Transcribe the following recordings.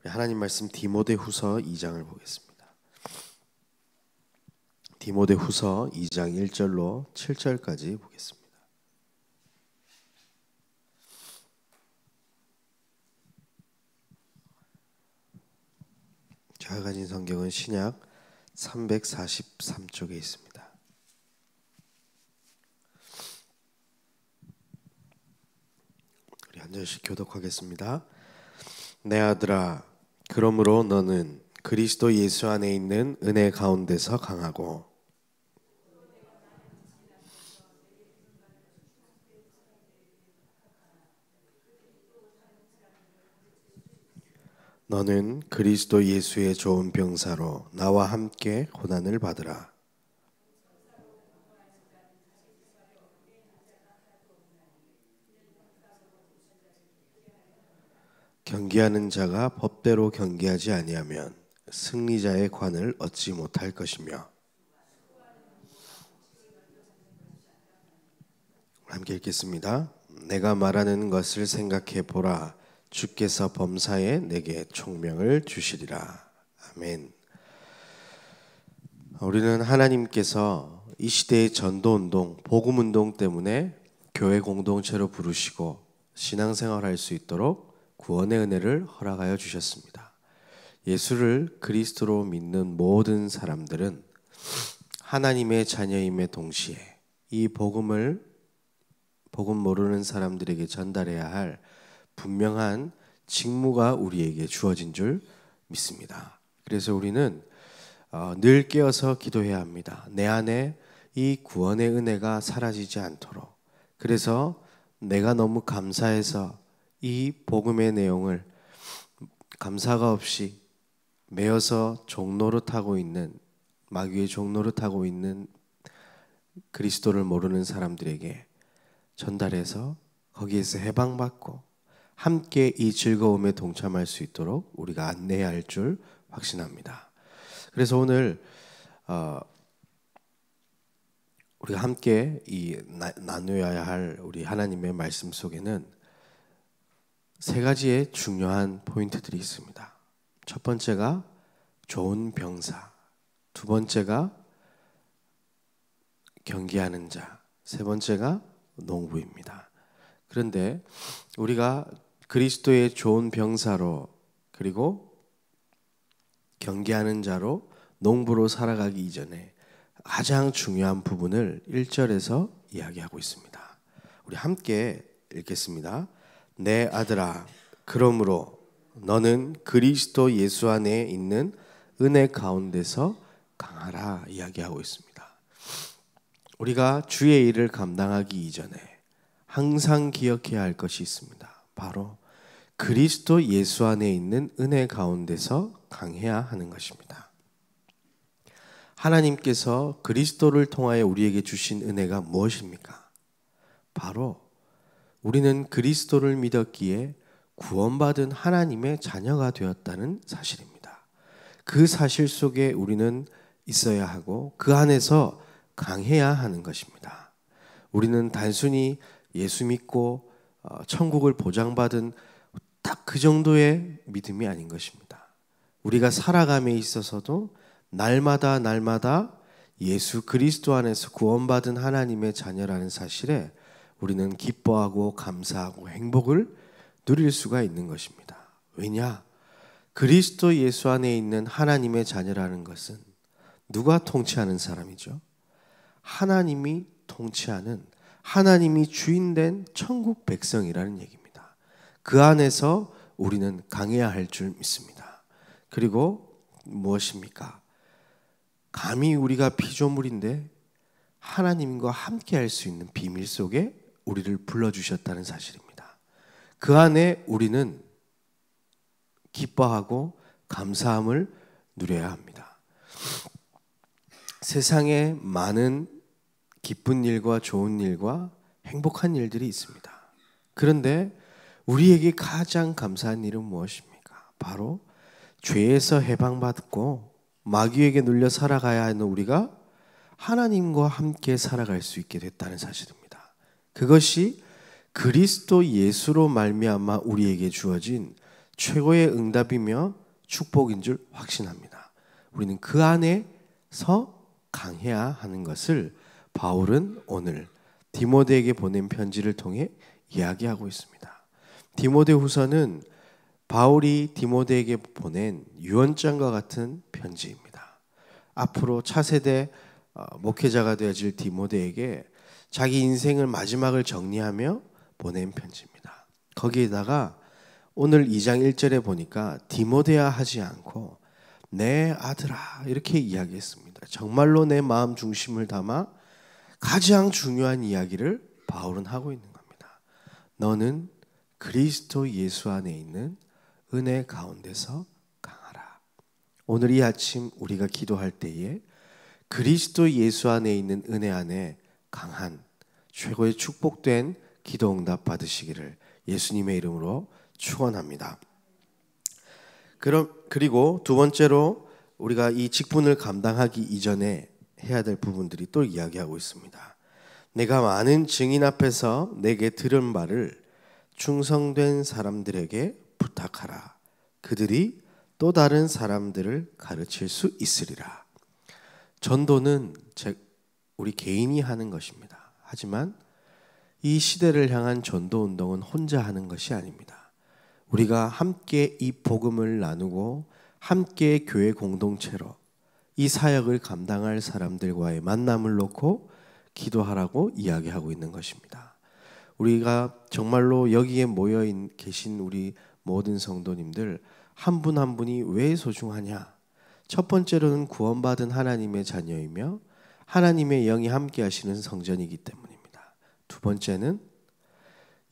우리 하나님 말씀 디모데후서 2장을 보겠습니다. 디모데후서 2장 1절로 7절까지 보겠습니다. 제가 가진 성경은 신약 343쪽에 있습니다. 우리 한 절씩 교독하겠습니다. 내 아들아, 그러므로 너는 그리스도 예수 안에 있는 은혜 가운데서 강하고 너는 그리스도 예수의 좋은 병사로 나와 함께 고난을 받으라. 경계하는 자가 법대로 경계하지 아니하면 승리자의 관을 얻지 못할 것이며. 함께 읽겠습니다. 내가 말하는 것을 생각해 보라. 주께서 범사에 내게 총명을 주시리라. 아멘. 우리는 하나님께서 이 시대의 전도운동, 복음운동 때문에 교회 공동체로 부르시고 신앙생활할 수 있도록 구원의 은혜를 허락하여 주셨습니다. 예수를 그리스도로 믿는 모든 사람들은 하나님의 자녀임에 동시에 이 복음 모르는 사람들에게 전달해야 할 분명한 직무가 우리에게 주어진 줄 믿습니다. 그래서 우리는 늘 깨어서 기도해야 합니다. 내 안에 이 구원의 은혜가 사라지지 않도록. 그래서 내가 너무 감사해서 이 복음의 내용을 감사가 없이 매어서 종노릇하고 있는, 마귀의 종노릇하고 있는 그리스도를 모르는 사람들에게 전달해서 거기에서 해방받고 함께 이 즐거움에 동참할 수 있도록 우리가 안내해야 할 줄 확신합니다. 그래서 오늘 우리가 함께 나누어야 할 우리 하나님의 말씀 속에는 세 가지의 중요한 포인트들이 있습니다. 첫 번째가 좋은 병사, 두 번째가 경계하는 자, 세 번째가 농부입니다. 그런데 우리가 그리스도의 좋은 병사로, 그리고 경계하는 자로, 농부로 살아가기 이전에 가장 중요한 부분을 1절에서 이야기하고 있습니다. 우리 함께 읽겠습니다. 내 아들아, 그러므로 너는 그리스도 예수 안에 있는 은혜 가운데서 강하라 이야기하고 있습니다. 우리가 주의 일을 감당하기 이전에 항상 기억해야 할 것이 있습니다. 바로 그리스도 예수 안에 있는 은혜 가운데서 강해야 하는 것입니다. 하나님께서 그리스도를 통하여 우리에게 주신 은혜가 무엇입니까? 바로 우리는 그리스도를 믿었기에 구원받은 하나님의 자녀가 되었다는 사실입니다. 그 사실 속에 우리는 있어야 하고 그 안에서 강해야 하는 것입니다. 우리는 단순히 예수 믿고 천국을 보장받은 딱 그 정도의 믿음이 아닌 것입니다. 우리가 살아감에 있어서도 날마다 예수 그리스도 안에서 구원받은 하나님의 자녀라는 사실에 우리는 기뻐하고 감사하고 행복을 누릴 수가 있는 것입니다. 왜냐? 그리스도 예수 안에 있는 하나님의 자녀라는 것은 누가 통치하는 사람이죠? 하나님이 통치하는, 하나님이 주인된 천국 백성이라는 얘기입니다. 그 안에서 우리는 강해야 할 줄 믿습니다. 그리고 무엇입니까? 감히 우리가 피조물인데 하나님과 함께 할 수 있는 비밀 속에 우리를 불러주셨다는 사실입니다. 그 안에 우리는 기뻐하고 감사함을 누려야 합니다. 세상에 많은 기쁜 일과 좋은 일과 행복한 일들이 있습니다. 그런데 우리에게 가장 감사한 일은 무엇입니까? 바로 죄에서 해방받고 마귀에게 눌려 살아가야 하는 우리가 하나님과 함께 살아갈 수 있게 됐다는 사실입니다. 그것이 그리스도 예수로 말미암아 우리에게 주어진 최고의 응답이며 축복인 줄 확신합니다. 우리는 그 안에서 강해야 하는 것을 바울은 오늘 디모데에게 보낸 편지를 통해 이야기하고 있습니다. 디모데후서는 바울이 디모데에게 보낸 유언장과 같은 편지입니다. 앞으로 차세대 목회자가 되어질 디모데에게 자기 인생을 마지막을 정리하며 보낸 편지입니다. 거기에다가 오늘 2장 1절에 보니까 디모데야 하지 않고 내 아들아 이렇게 이야기했습니다. 정말로 내 마음 중심을 담아 가장 중요한 이야기를 바울은 하고 있는 겁니다. 너는 그리스도 예수 안에 있는 은혜 가운데서 강하라. 오늘 이 아침 우리가 기도할 때에 그리스도 예수 안에 있는 은혜 안에 강한 최고의 축복된 기도 응답 받으시기를 예수님의 이름으로 축원합니다. 그리고 두 번째로 우리가 이 직분을 감당하기 이전에 해야 될 부분들이 또 이야기하고 있습니다. 내가 많은 증인 앞에서 내게 들은 말을 충성된 사람들에게 부탁하라. 그들이 또 다른 사람들을 가르칠 수 있으리라. 전도는 우리 개인이 하는 것입니다. 하지만 이 시대를 향한 전도 운동은 혼자 하는 것이 아닙니다. 우리가 함께 이 복음을 나누고 함께 교회 공동체로 이 사역을 감당할 사람들과의 만남을 놓고 기도하라고 이야기하고 있는 것입니다. 우리가 정말로 여기에 모여 계신 우리 모든 성도님들 한 분 한 분이 왜 소중하냐? 첫 번째로는 구원받은 하나님의 자녀이며 하나님의 영이 함께 하시는 성전이기 때문입니다. 두 번째는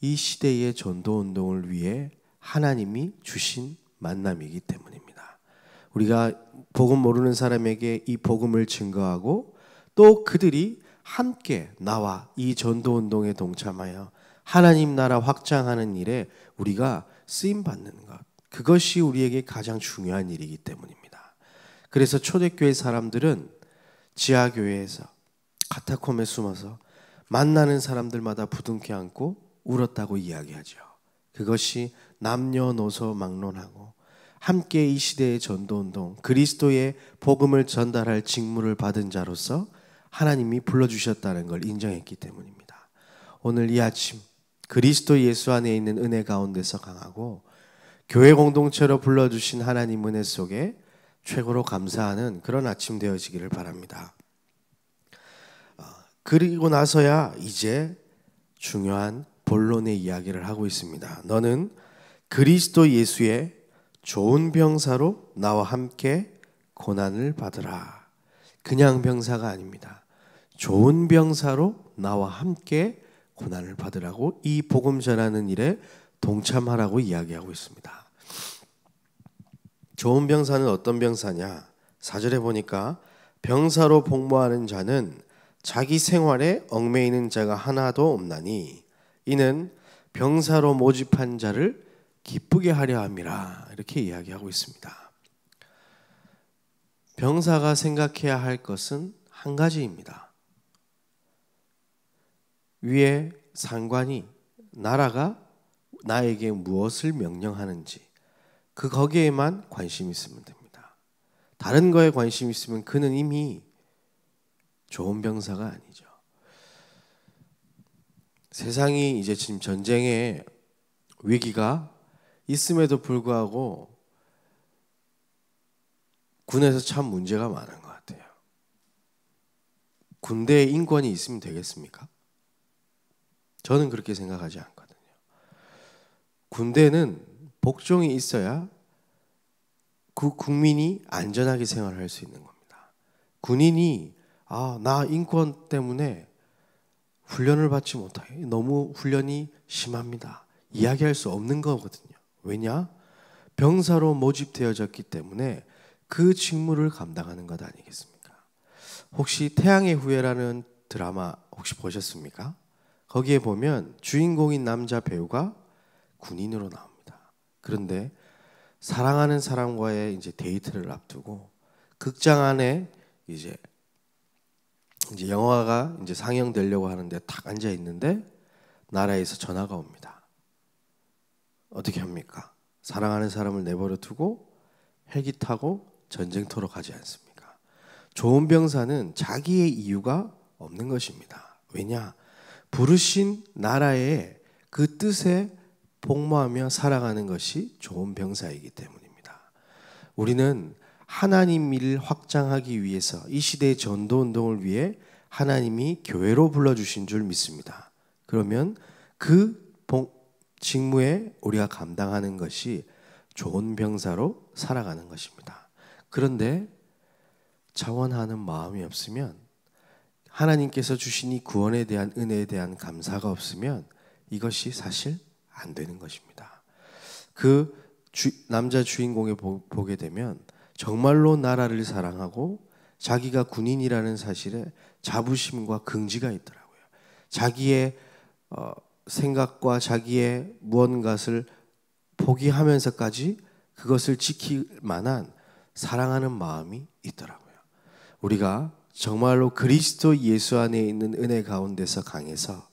이 시대의 전도 운동을 위해 하나님이 주신 만남이기 때문입니다. 우리가 복음 모르는 사람에게 이 복음을 증거하고 또 그들이 함께 나와 이 전도 운동에 동참하여 하나님 나라 확장하는 일에 우리가 쓰임 받는 것, 그것이 우리에게 가장 중요한 일이기 때문입니다. 그래서 초대교회 사람들은 지하교회에서 카타콤에 숨어서 만나는 사람들마다 부둥켜 안고 울었다고 이야기하죠. 그것이 남녀노소 막론하고 함께 이 시대의 전도운동, 그리스도의 복음을 전달할 직무를 받은 자로서 하나님이 불러주셨다는 걸 인정했기 때문입니다. 오늘 이 아침 그리스도 예수 안에 있는 은혜 가운데서 강하고 교회 공동체로 불러주신 하나님 은혜 속에 최고로 감사하는 그런 아침 되어지기를 바랍니다. 그리고 나서야 이제 중요한 본론의 이야기를 하고 있습니다. 너는 그리스도 예수의 좋은 병사로 나와 함께 고난을 받으라. 그냥 병사가 아닙니다. 좋은 병사로 나와 함께 고난을 받으라고 이 복음 전하는 일에 동참하라고 이야기하고 있습니다. 좋은 병사는 어떤 병사냐? 4절에 보니까 병사로 복무하는 자는 자기 생활에 얽매이는 자가 하나도 없나니 이는 병사로 모집한 자를 기쁘게 하려 함이라. 이렇게 이야기하고 있습니다. 병사가 생각해야 할 것은 한 가지입니다. 위에 상관이 나라가 나에게 무엇을 명령하는지 거기에만 관심 있으면 됩니다. 다른 거에 관심 있으면 그는 이미 좋은 병사가 아니죠. 세상이 이제 지금 전쟁의 위기가 있음에도 불구하고 군에서 참 문제가 많은 것 같아요. 군대에 인권이 있으면 되겠습니까? 저는 그렇게 생각하지 않거든요. 군대는 복종이 있어야 그 국민이 안전하게 생활할 수 있는 겁니다. 군인이 나 인권 때문에 훈련을 받지 못하게 너무 훈련이 심합니다. 이야기할 수 없는 거거든요. 왜냐? 병사로 모집되어졌기 때문에 그 직무를 감당하는 것 아니겠습니까? 혹시 태양의 후예라는 드라마 혹시 보셨습니까? 거기에 보면 주인공인 남자 배우가 군인으로 나옵니다. 그런데 사랑하는 사람과의 이제 데이트를 앞두고 극장 안에 이제 영화가 이제 상영되려고 하는데 딱 앉아 있는데 나라에서 전화가 옵니다. 어떻게 합니까? 사랑하는 사람을 내버려 두고 헬기 타고 전쟁터로 가지 않습니까? 좋은 병사는 자기의 이유가 없는 것입니다. 왜냐? 부르신 나라의 그 뜻에 복무하며 살아가는 것이 좋은 병사이기 때문입니다. 우리는 하나님 일을 확장하기 위해서 이 시대의 전도운동을 위해 하나님이 교회로 불러주신 줄 믿습니다. 그러면 그 직무에 우리가 감당하는 것이 좋은 병사로 살아가는 것입니다. 그런데 자원하는 마음이 없으면, 하나님께서 주신 이 구원에 대한 은혜에 대한 감사가 없으면 이것이 사실 안 되는 것입니다. 그 남자 주인공에 보게 되면 정말로 나라를 사랑하고 자기가 군인이라는 사실에 자부심과 긍지가 있더라고요. 자기의 생각과 자기의 무언가를 포기하면서까지 그것을 지킬 만한 사랑하는 마음이 있더라고요. 우리가 정말로 그리스도 예수 안에 있는 은혜 가운데서 강해서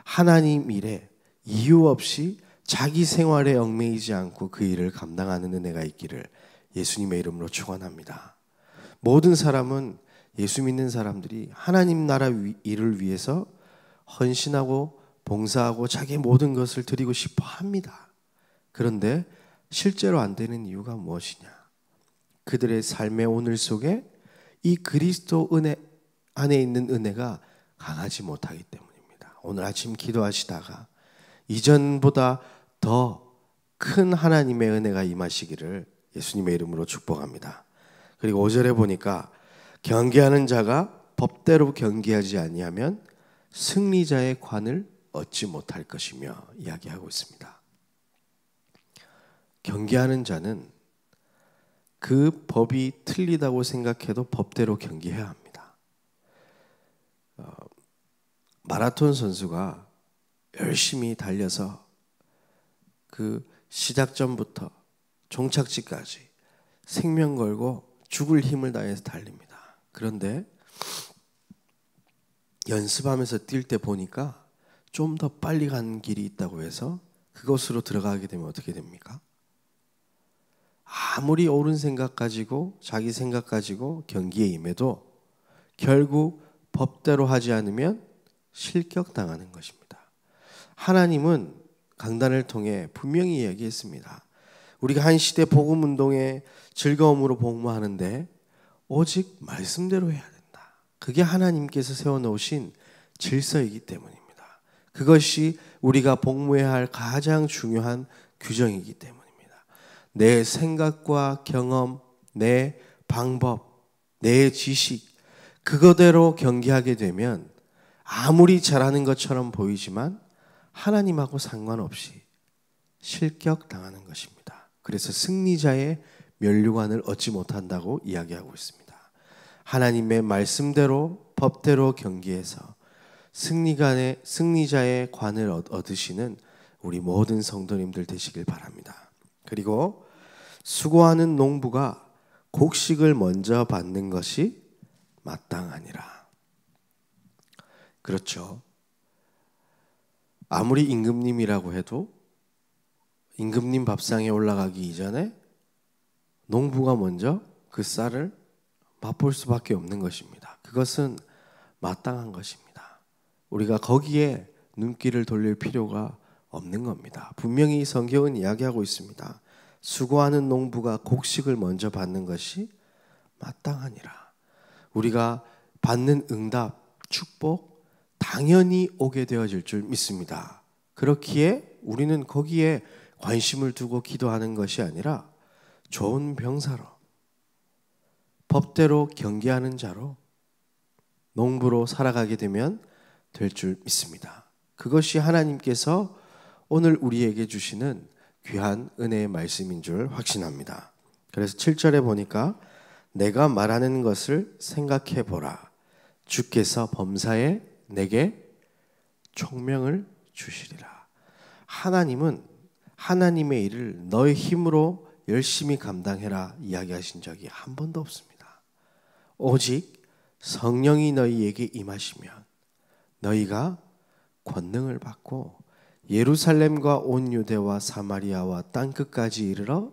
하나님 일에 이유 없이 자기 생활에 얽매이지 않고 그 일을 감당하는 은혜가 있기를 예수님의 이름으로 축원합니다. 모든 사람은, 예수 믿는 사람들이 하나님 나라 일을 위해서 헌신하고 봉사하고 자기의 모든 것을 드리고 싶어 합니다. 그런데 실제로 안 되는 이유가 무엇이냐? 그들의 삶의 오늘 속에 이 그리스도 은혜 안에 있는 은혜가 강하지 못하기 때문입니다. 오늘 아침 기도하시다가 이전보다 더 큰 하나님의 은혜가 임하시기를 예수님의 이름으로 축복합니다. 그리고 5절에 보니까 경계하는 자가 법대로 경계하지 아니하면 승리자의 관을 얻지 못할 것이며 이야기하고 있습니다. 경계하는 자는 그 법이 틀리다고 생각해도 법대로 경계해야 합니다. 마라톤 선수가 열심히 달려서 그 시작점부터 종착지까지 생명 걸고 죽을 힘을 다해서 달립니다. 그런데 연습하면서 뛸 때 보니까 좀 더 빨리 가는 길이 있다고 해서 그것으로 들어가게 되면 어떻게 됩니까? 아무리 옳은 생각 가지고 자기 생각 가지고 경기에 임해도 결국 법대로 하지 않으면 실격당하는 것입니다. 하나님은 강단을 통해 분명히 이야기했습니다. 우리가 한 시대 복음운동에 즐거움으로 복무하는데 오직 말씀대로 해야 된다. 그게 하나님께서 세워놓으신 질서이기 때문입니다. 그것이 우리가 복무해야 할 가장 중요한 규정이기 때문입니다. 내 생각과 경험, 내 방법, 내 지식, 그거대로 경계하게 되면 아무리 잘하는 것처럼 보이지만 하나님하고 상관없이 실격당하는 것입니다. 그래서 승리자의 면류관을 얻지 못한다고 이야기하고 있습니다. 하나님의 말씀대로 법대로 경계해서 승리자의 관을 얻으시는 우리 모든 성도님들 되시길 바랍니다. 그리고 수고하는 농부가 곡식을 먼저 받는 것이 마땅하니라. 그렇죠. 아무리 임금님이라고 해도 임금님 밥상에 올라가기 이전에 농부가 먼저 그 쌀을 맛볼 수밖에 없는 것입니다. 그것은 마땅한 것입니다. 우리가 거기에 눈길을 돌릴 필요가 없는 겁니다. 분명히 성경은 이야기하고 있습니다. 수고하는 농부가 곡식을 먼저 받는 것이 마땅하니라. 우리가 받는 응답, 축복 당연히 오게 되어질 줄 믿습니다. 그렇기에 우리는 거기에 관심을 두고 기도하는 것이 아니라 좋은 병사로, 법대로 경계하는 자로, 농부로 살아가게 되면 될 줄 믿습니다. 그것이 하나님께서 오늘 우리에게 주시는 귀한 은혜의 말씀인 줄 확신합니다. 그래서 7절에 보니까 내가 말하는 것을 생각해 보라. 주께서 범사에 내게 총명을 주시리라. 하나님은 하나님의 일을 너의 힘으로 열심히 감당해라 이야기하신 적이 한 번도 없습니다. 오직 성령이 너희에게 임하시면 너희가 권능을 받고 예루살렘과 온 유대와 사마리아와 땅끝까지 이르러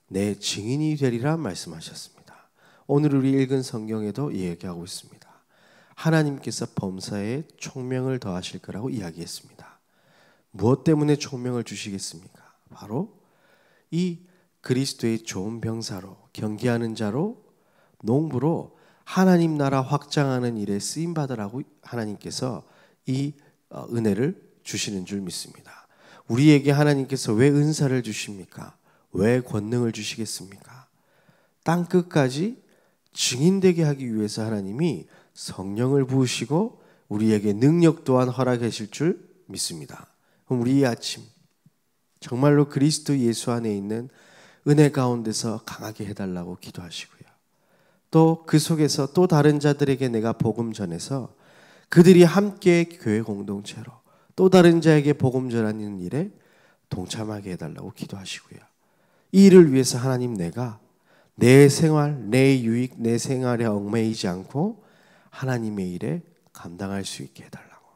내 증인이 되리라 말씀하셨습니다. 오늘 우리 읽은 성경에도 이야기하고 있습니다. 하나님께서 범사에 총명을 더하실 거라고 이야기했습니다. 무엇 때문에 총명을 주시겠습니까? 바로 이 그리스도의 좋은 병사로, 경계하는 자로, 농부로 하나님 나라 확장하는 일에 쓰임 받으라고 하나님께서 이 은혜를 주시는 줄 믿습니다. 우리에게 하나님께서 왜 은사를 주십니까? 왜 권능을 주시겠습니까? 땅 끝까지 증인되게 하기 위해서 하나님이 성령을 부으시고 우리에게 능력 또한 허락하실 줄 믿습니다. 그럼 우리 이 아침 정말로 그리스도 예수 안에 있는 은혜 가운데서 강하게 해달라고 기도하시고요. 또 그 속에서 또 다른 자들에게 내가 복음 전해서 그들이 함께 교회 공동체로 또 다른 자에게 복음 전하는 일에 동참하게 해달라고 기도하시고요. 이 일을 위해서 하나님 내가 내 생활, 내 유익, 내 생활에 얽매이지 않고 하나님의 일에 감당할 수 있게 해달라고.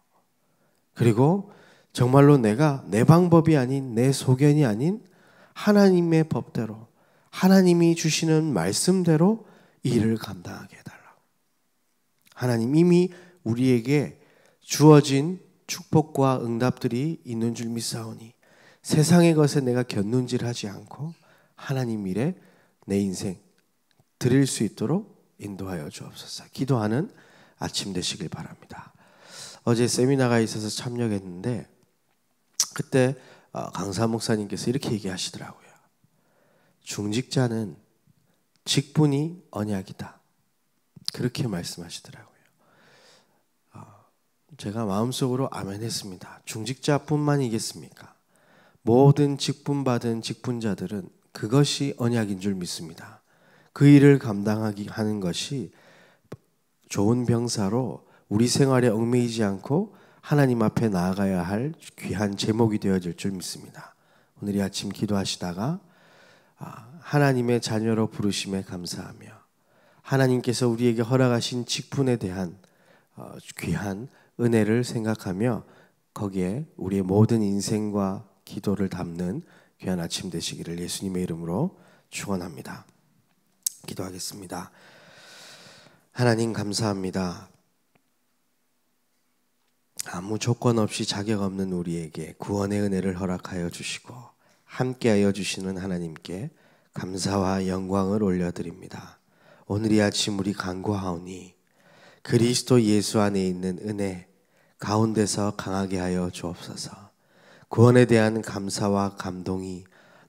그리고 정말로 내가 내 방법이 아닌 내 소견이 아닌 하나님의 법대로 하나님이 주시는 말씀대로 이 일을 감당하게 해달라고. 하나님 이미 우리에게 주어진 축복과 응답들이 있는 줄 믿사오니 세상의 것에 내가 곁눈질하지 않고 하나님 일에 내 인생 드릴 수 있도록 인도하여 주옵소서. 기도하는 아침 되시길 바랍니다. 어제 세미나가 있어서 참여했는데 그때 강사 목사님께서 이렇게 얘기하시더라고요. 중직자는 직분이 언약이다. 그렇게 말씀하시더라고요. 제가 마음속으로 아멘 했습니다. 중직자뿐만이겠습니까? 모든 직분 받은 직분자들은 그것이 언약인 줄 믿습니다. 그 일을 감당하기 하는 것이 좋은 병사로 우리 생활에 얽매이지 않고 하나님 앞에 나아가야 할 귀한 제목이 되어질 줄 믿습니다. 오늘 이 아침 기도하시다가 하나님의 자녀로 부르심에 감사하며 하나님께서 우리에게 허락하신 직분에 대한 귀한 은혜를 생각하며 거기에 우리의 모든 인생과 기도를 담는 귀한 아침 되시기를 예수님의 이름으로 축원합니다. 기도하겠습니다. 하나님 감사합니다. 아무 조건 없이 자격 없는 우리에게 구원의 은혜를 허락하여 주시고 함께하여 주시는 하나님께 감사와 영광을 올려드립니다. 오늘 이 아침 우리 간구하오니 그리스도 예수 안에 있는 은혜 가운데서 강하게 하여 주옵소서. 구원에 대한 감사와 감동이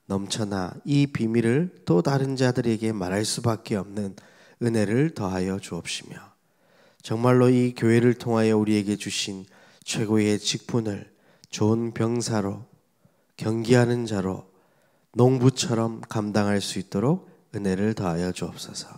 넘쳐나 이 비밀을 또 다른 자들에게 말할 수밖에 없는 은혜를 더하여 주옵시며 정말로 이 교회를 통하여 우리에게 주신 최고의 직분을 좋은 병사로 경기하는 자로 농부처럼 감당할 수 있도록 은혜를 더하여 주옵소서.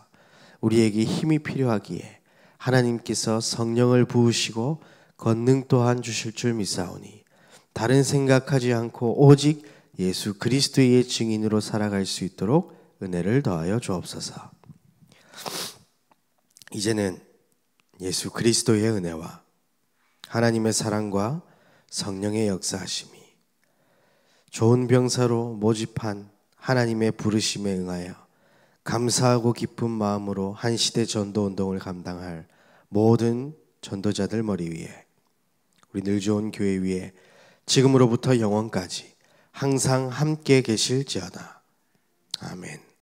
우리에게 힘이 필요하기에 하나님께서 성령을 부으시고 권능 또한 주실 줄 믿사오니 다른 생각하지 않고 오직 예수 그리스도의 증인으로 살아갈 수 있도록 은혜를 더하여 주옵소서. 이제는 예수 그리스도의 은혜와 하나님의 사랑과 성령의 역사하심이 좋은 병사로 모집한 하나님의 부르심에 응하여 감사하고 기쁜 마음으로 한 시대 전도 운동을 감당할 모든 전도자들 머리 위에 우리 늘 좋은 교회 위에 지금으로부터 영원까지 항상 함께 계실지어다. 아멘.